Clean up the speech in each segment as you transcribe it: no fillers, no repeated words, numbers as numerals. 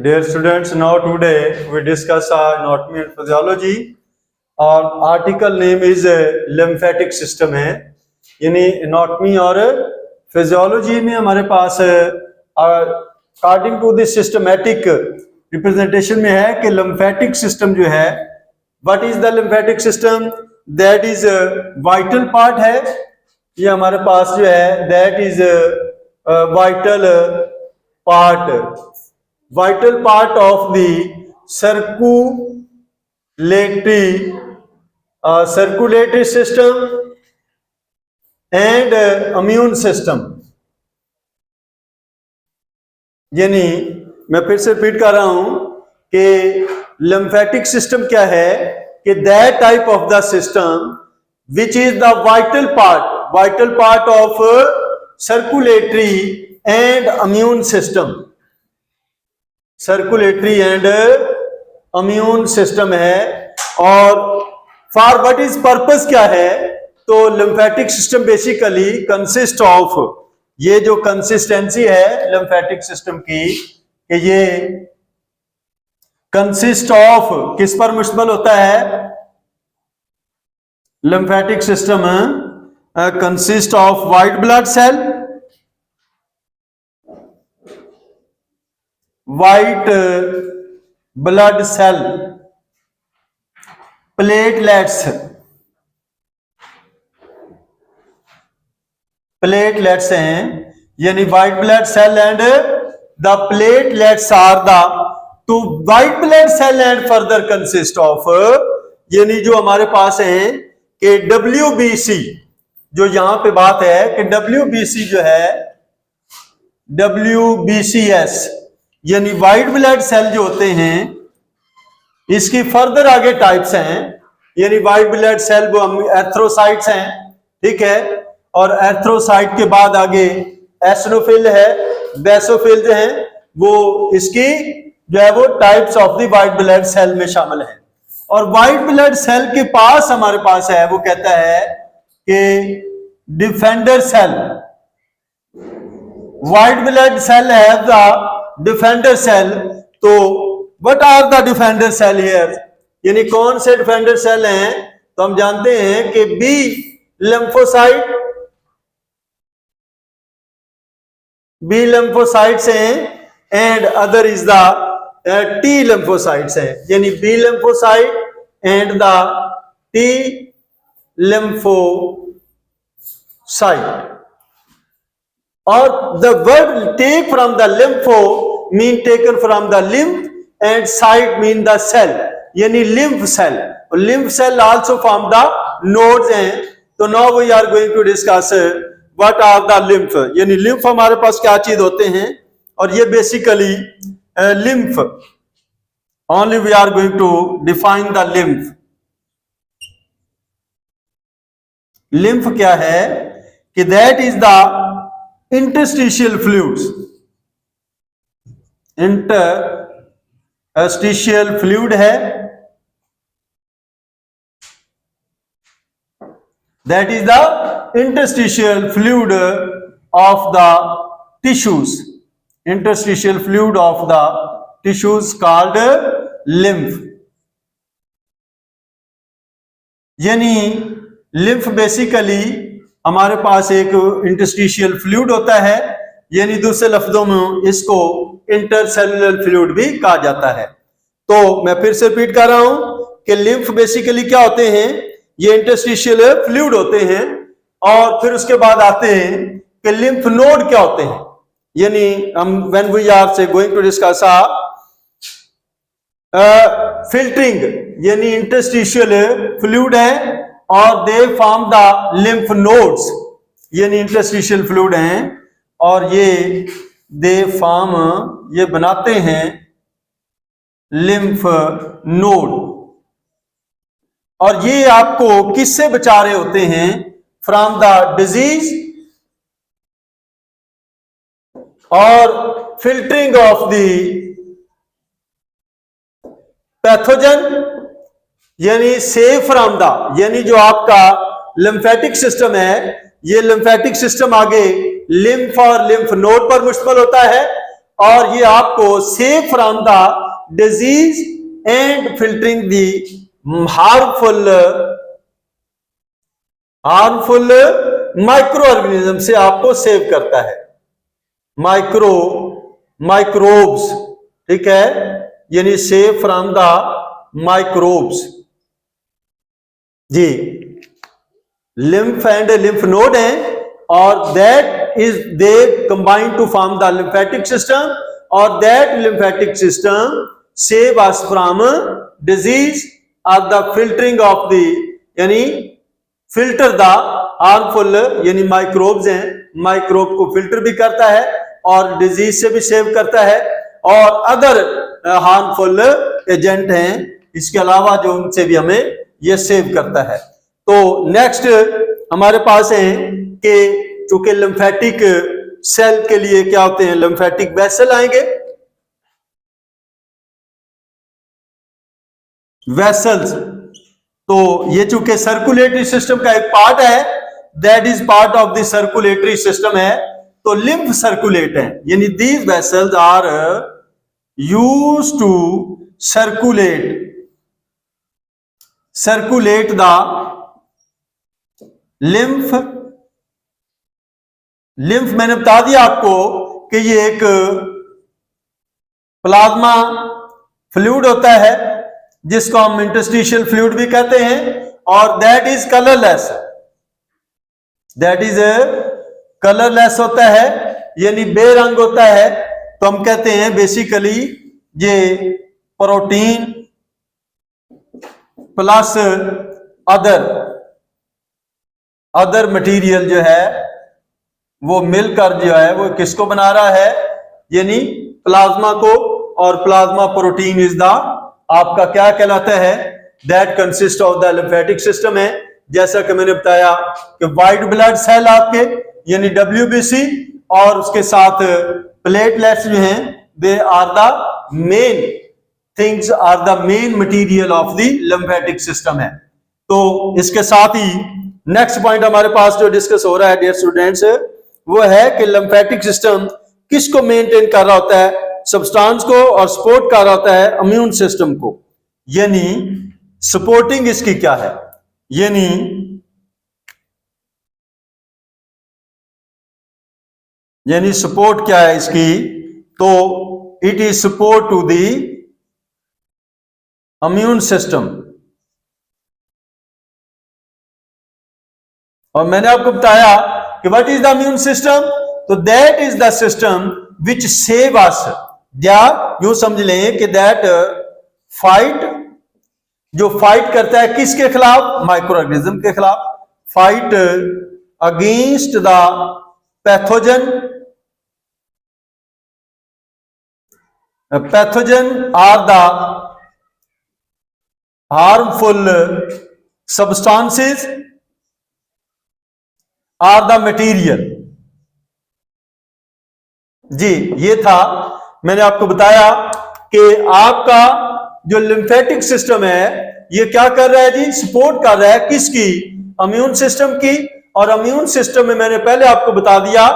Dear students, now today we discuss anatomy and physiology. और article name is lymphatic system है, यानी anatomy और physiology में हमारे पास according to this systematic representation में है कि लिम्फेटिक सिस्टम जो है, what is the lymphatic system, that is vital part है। ये हमारे पास जो है that is vital part of the circulatory system and immune system. यानी मैं फिर से रिपीट कर रहा हूं कि लिम्फेटिक सिस्टम क्या है कि that type of the system which is the vital part of circulatory and immune system. Circulatory and immune system है। और फॉर व्हाट इज पर्पस क्या है, तो lymphatic system basically consist of, ये जो कंसिस्टेंसी है लिम्फेटिक सिस्टम की कि ये कंसिस्ट ऑफ किस पर मुश्तमिल होता है, lymphatic system consist of white blood cell, white blood cell, platelets हैं, यानी white blood cell and the platelets are the two white blood cell and further consist of, यानी जो हमारे पास है कि WBC, जो यहां पे बात है कि WBC जो है WBCS, यानी व्हाइट ब्लड सेल जो होते हैं इसकी फर्दर आगे टाइप्स हैं, यानी व्हाइट ब्लड सेल वो एर्थ्रोसाइट्स हैं, ठीक है, और एर्थ्रोसाइट के बाद आगे एसिनोफिल है, बेसोफिल जो है वो इसकी जो है वो types of the white blood cell में शामिल है। और व्हाइट ब्लड सेल के पास हमारे पास है, वो कहता है कि defender cell, white blood cell have the defender cell. तो what are the defender cell here, यानी कौन से डिफेंडर सेल हैं, तो हम जानते हैं कि बी लिम्फोसाइट्स हैं and other is the T lymphocytes हैं, यानी B lymphocyte and the T lymphocyte. और the word take from the lympho mean taken from the lymph and site mean the cell, यानी lymph cell. Lymph cell also form the nodes हैं। तो now we are going to discuss what are the lymph, यानी lymph हमारे पास क्या चीज होते हैं, और ये basically lymph, only we are going to define the lymph. lymph क्या है कि that is the interstitial fluids, interstitial fluid है, that is the interstitial fluid of the tissues, interstitial fluid of the tissues called lymph। यानी lymph basically हमारे पास एक interstitial fluid होता है, यानी दूसरे लफ्जों में इसको इंटरसेलुलर फ्लूइड भी कहा जाता है। तो मैं फिर से रिपीट कर रहा हूं कि लिम्फ बेसिकली क्या होते हैं, ये इंटरस्टिशियल फ्लूइड होते हैं। और फिर उसके बाद आते हैं कि लिम्फ नोड क्या होते हैं, यानी हम व्हेन वी आर से गोइंग टू डिस्कस फिल्टरिंग, यानी इंटरस्टिशियल फ्लूइड है और they form the lymph nodes, यानी इंटरस्टिशियल फ्लूइड हैं और ये दे फॉर्म, ये बनाते हैं लिम्फ नोड। और ये आपको किससे बचा रहे होते हैं, फ्रॉम द डिजीज और फिल्टरिंग ऑफ द पैथोजन, यानी सेफ फ्रॉम द, यानी जो आपका लिम्फेटिक सिस्टम है, ये लिम्फेटिक सिस्टम आगे लिम्फ और लिम्फ नोड पर मुश्तमिल होता है और ये आपको save from the disease and filtering the harmful microorganism से आपको सेव करता है। माइक्रोब्स, ठीक है, यानी सेव फ्रॉम द माइक्रोब्स। जी, लिम्फ एंड लिम्फ नोड है और that is they combine to form the lymphatic system और that lymphatic system save us from disease और द फिल्टरिंग ऑफ द, यानी फिल्टर द हार्मफुल, यानी microbes हैं, microbe को filter भी करता है और डिजीज से भी सेव करता है और अदर हार्मफुल एजेंट हैं इसके अलावा जो उनसे भी हमें ये सेव करता है। तो नेक्स्ट हमारे पास है कि चूंकि लिम्फेटिक सेल के लिए क्या होते हैं, लिम्फेटिक वेसल आएंगे, वेसल्स। तो ये चूंकि सर्कुलेटरी सिस्टम का एक पार्ट है, that is part of the circulatory system है, तो लिम्फ सर्कुलेट है, यानी these vessels are used to circulate the lymph. मैंने बता दिया आपको कि ये एक प्लाज्मा फ्लूइड होता है जिसको हम इंटरस्टिशियल फ्लूइड भी कहते हैं और दैट इज कलरलेस, होता है, यानी बेरंग होता है। तो हम कहते हैं बेसिकली ये प्रोटीन प्लस अदर मटेरियल जो है वो मिलकर जो है वो किसको बना रहा है, यानी प्लाज्मा को, और प्लाज्मा प्रोटीन इज द आपका क्या कहलाता है, that consist of the lymphatic system है। जैसा कि मैंने बताया कि व्हाइट ब्लड सेल आपके यानी WBC और उसके साथ प्लेटलेट्स जो हैं they are the main things, are the main material of the lymphatic system है। तो इसके साथ ही नेक्स्ट पॉइंट हमारे पास जो डिस्कस हो रहा है डियर स्टूडेंट्स, वो है कि लिम्फेटिक सिस्टम किसको मेंटेन कर रहा होता है, सब्सटेंस को, और सपोर्ट कर रहा होता है इम्यून सिस्टम को। यानी सपोर्टिंग इसकी क्या है, यानी सपोर्ट क्या है इसकी, तो it is support to the immune system. और मैंने आपको बताया कि what is the immune system, तो that is the system which save us, या यूं समझ लें कि दैट जो फाइट करता है किसके खिलाफ, माइक्रो ऑर्गेनिज्म के खिलाफ, fight against the pathogen are the harmful substances are the material. जी, ये था, मैंने आपको बताया कि आपका जो लिम्फेटिक सिस्टम है ये क्या कर रहा है जी, सपोर्ट कर रहा है किसकी, इम्यून सिस्टम की। और इम्यून सिस्टम में मैंने पहले आपको बता दिया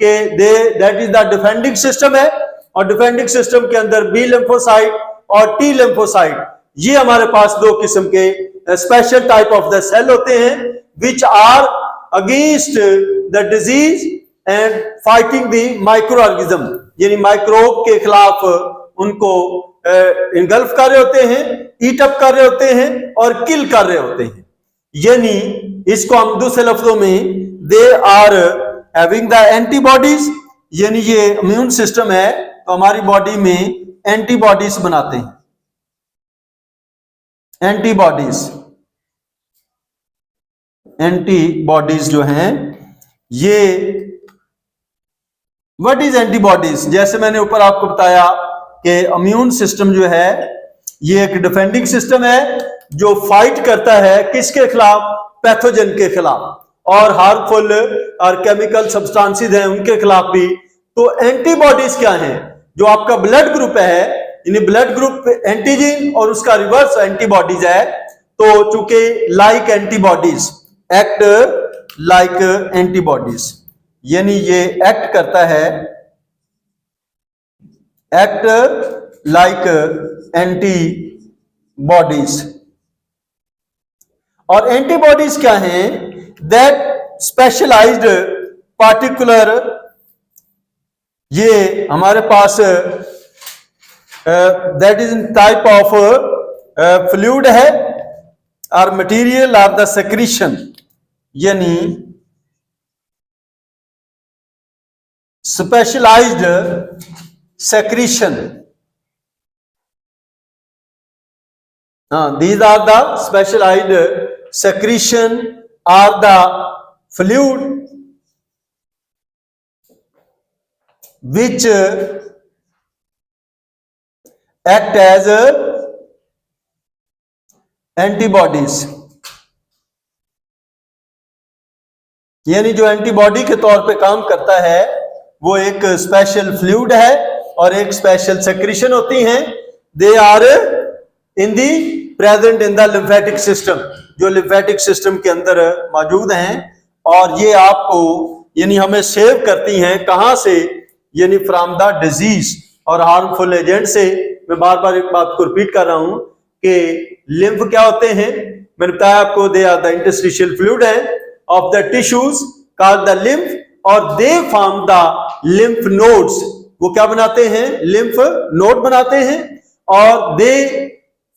कि that is the defending system है, और डिफेंडिंग सिस्टम के अंदर बी लिम्फोसाइट और टी लिम्फोसाइट, ये हमारे पास दो किस्म के special type of the cell होते हैं which are against the disease and fighting the microorganism, यानी माइक्रोब के खिलाफ उनको इनगल्फ कर रहे होते हैं, ईट अप कर रहे होते हैं और किल कर रहे होते हैं। यानी इसको हम दूसरे लफ्जों में they are having the antibodies, यानी ये इम्यून सिस्टम है तो हमारी बॉडी में एंटीबॉडीज बनाते हैं, एंटीबॉडीज जो हैं ये, व्हाट इज एंटीबॉडीज, जैसे मैंने ऊपर आपको बताया कि इम्यून सिस्टम जो है ये एक डिफेंडिंग सिस्टम है जो फाइट करता है किसके खिलाफ, पैथोजन के खिलाफ, और हार्मफुल और केमिकल सब्सटेंसेस हैं उनके खिलाफ भी। तो एंटीबॉडीज क्या हैं, जो आपका ब्लड ग्रुप है, यानी ब्लड ग्रुप एंटीजन और उसका रिवर्स एंटीबॉडीज है। तो चूंकि like antibodies act like antibodies, यानी ये एक्ट करता है act like antibodies. और एंटीबॉडीज क्या हैं? दैट स्पेशलाइज्ड पार्टिकुलर, ये हमारे पास that is type of fluid है और मटेरियल ऑफ द सेक्रीशन, यानी specialized secretion. These are the specialized secretion or the fluid which act as antibodies. यानी जो एंटीबॉडी के तौर पे काम करता है वो एक स्पेशल फ्लूइड है और एक स्पेशल सेक्रीशन होती हैं. They are in the present in the lymphatic system, जो लिम्फेटिक सिस्टम के अंदर मौजूद हैं. और ये आपको यानी हमें सेव करती हैं कहां से? यानी फ्रॉम द डिजीज और हार्मफुल एजेंट से. मैं बार बार एक बात को रिपीट कर रहा हूं कि लिम्फ क्या होते हैं? मैंने बताया आपको, they are the interstitial fluid है of the tissues called the lymph, और they form the lymph nodes. वो क्या बनाते हैं? लिम्फ नोड बनाते हैं. और they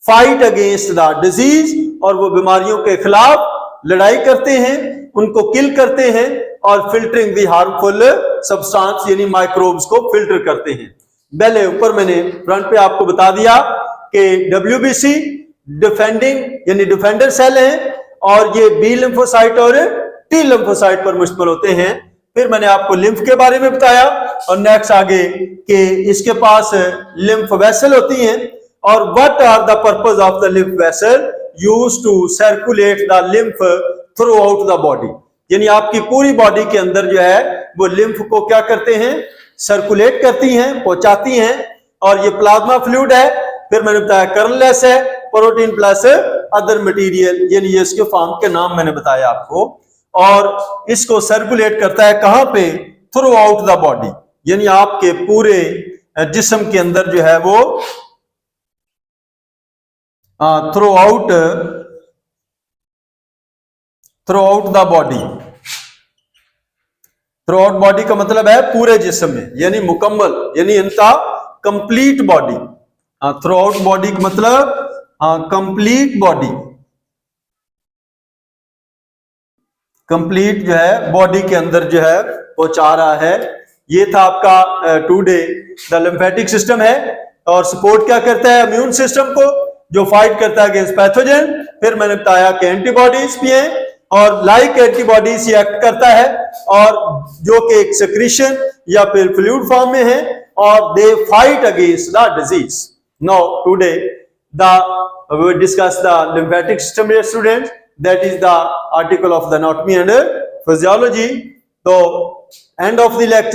fight against the disease, और वो बीमारियों के खिलाफ लड़ाई करते हैं, उनको किल करते हैं और फिल्टरिंग द हार्मफुल सब्सटेंस यानी माइक्रोब्स को फिल्टर करते हैं. पहले ऊपर मैंने फ्रंट पे आपको बता दिया कि WBC डिफेंडिंग यानी डिफेंडर सेल हैं और ये बी लिम्फोसाइट और टी लिम्फोसाइट पर मुश्तमिल होते हैं. फिर मैंने आपको लिम्फ के बारे में बताया और नेक्स्ट आगे कि इसके पास लिम्फ वेसल होती हैं. और what are the purpose of the lymph vessel? Used to circulate the lymph throughout the body. यानी आपकी पूरी बॉडी के अंदर जो है वो लिम्फ को क्या करते हैं? सर्कुलेट करती हैं, पहुंचाती हैं. और ये प्लाज्मा फ्लूइड है. फिर मैंने बताया कर्नलेस है, प्रोटीन प्लस अदर मटेरियल, यानी ये इसके फॉर्म के नाम मैंने बताया आपको. और इसको सर्कुलेट करता है कहां पे? थ्रू आउट द बॉडी, यानी आपके पूरे जिस्म के अंदर जो है वो through out the body. Through out body का मतलब है पूरे जिस्म में, यानी मुकम्मल, यानी इनका complete body. Through out body का मतलब कंप्लीट बॉडी, कंप्लीट जो है बॉडी के अंदर जो है पहुंचा रहा है. ये था आपका टुडे. द लिम्फेटिक सिस्टम है और सपोर्ट क्या करता है? इम्यून सिस्टम को, जो फाइट करता है अगेंस्ट पैथोजन. फिर मैंने बताया कि एंटीबॉडीज भी हैं और लाइक एंटीबॉडीज ये एक्ट करता है और जो कि एक सेक्रीशन या फिर फ्लूइड फॉर्म में है और they fight against the disease. Now today we will discuss the lymphatic system, dear students. That is the article of the anatomy and physiology. So end of the lecture.